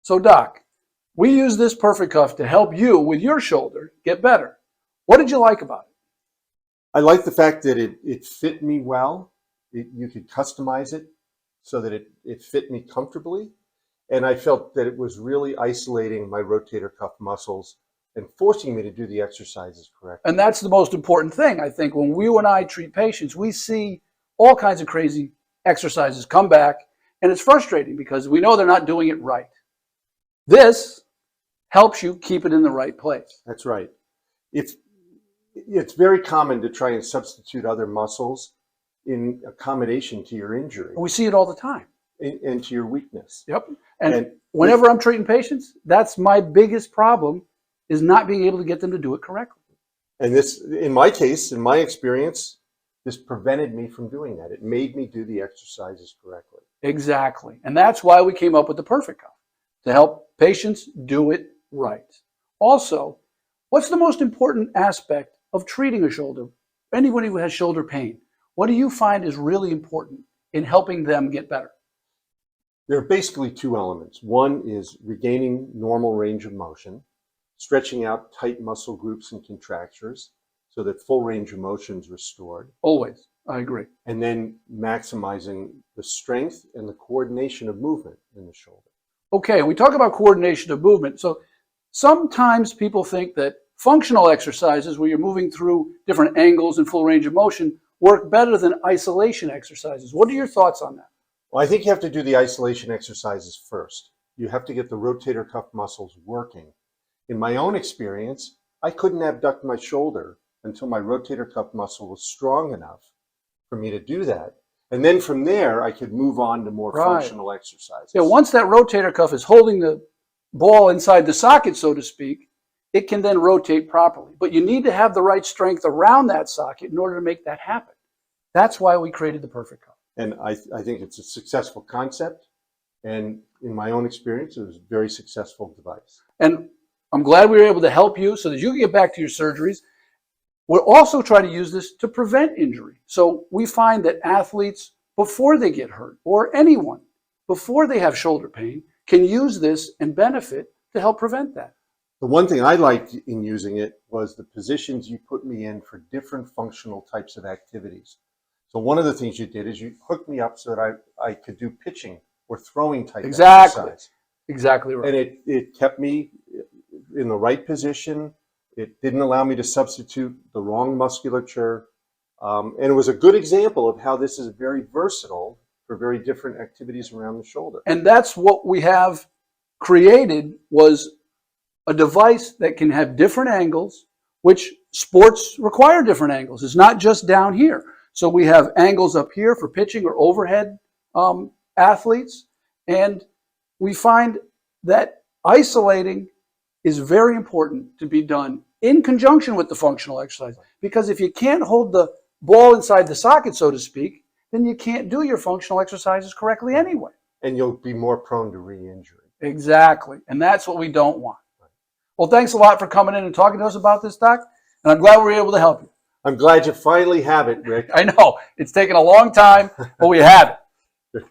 So Doc, we use this Perfect Cuff to help you with your shoulder get better. What did you like about it? I like the fact that it fit me well. You could customize it so that it fit me comfortably. And I felt that it was really isolating my rotator cuff muscles and forcing me to do the exercises correctly. And that's the most important thing, I think. When you and I treat patients, we see all kinds of crazy exercises come back, and it's frustrating because we know they're not doing it right. This helps you keep it in the right place. That's right. It's very common to try and substitute other muscles in accommodation to your injury. We see it all the time. And to your weakness. Yep. And whenever I'm treating patients, that's my biggest problem, is not being able to get them to do it correctly. And this, in my case, in my experience, this prevented me from doing that. It made me do the exercises correctly. Exactly. And that's why we came up with the Perfect Cuff, to help patients do it right. Also, what's the most important aspect of treating a shoulder? Anyone who has shoulder pain, what do you find is really important in helping them get better? There are basically two elements. One is regaining normal range of motion, stretching out tight muscle groups and contractures so that full range of motion is restored. Always. I agree. And then maximizing the strength and the coordination of movement in the shoulder. Okay, we talk about coordination of movement. So sometimes people think that functional exercises where you're moving through different angles and full range of motion work better than isolation exercises. What are your thoughts on that? Well, I think you have to do the isolation exercises first. You have to get the rotator cuff muscles working. In my own experience, I couldn't abduct my shoulder until my rotator cuff muscle was strong enough for me to do that. And then from there, I could move on to more functional exercises. Yeah, once that rotator cuff is holding the ball inside the socket, so to speak, it can then rotate properly. But you need to have the right strength around that socket in order to make that happen. That's why we created the Perfect Cuff. And I think it's a successful concept. And in my own experience, it was a very successful device. And I'm glad we were able to help you so that you can get back to your surgeries. We'll also try to use this to prevent injury. So we find that athletes, before they get hurt, or anyone, before they have shoulder pain, can use this and benefit to help prevent that. The one thing I liked in using it was the positions you put me in for different functional types of activities. So one of the things you did is you hooked me up so that I could do pitching or throwing type exercise. Exactly right. And it kept me in the right position. It didn't allow me to substitute the wrong musculature. And it was a good example of how this is very versatile for very different activities around the shoulder. And that's what we have created, was a device that can have different angles, which sports require different angles. It's not just down here. So we have angles up here for pitching or overhead athletes. And we find that isolating is very important to be done in conjunction with the functional exercise. Because if you can't hold the ball inside the socket, so to speak, then you can't do your functional exercises correctly anyway. And you'll be more prone to re-injury. Exactly. And that's what we don't want. Well, thanks a lot for coming in and talking to us about this, Doc. And I'm glad we were able to help you. I'm glad you finally have it, Rick. I know. It's taken a long time, but we have it.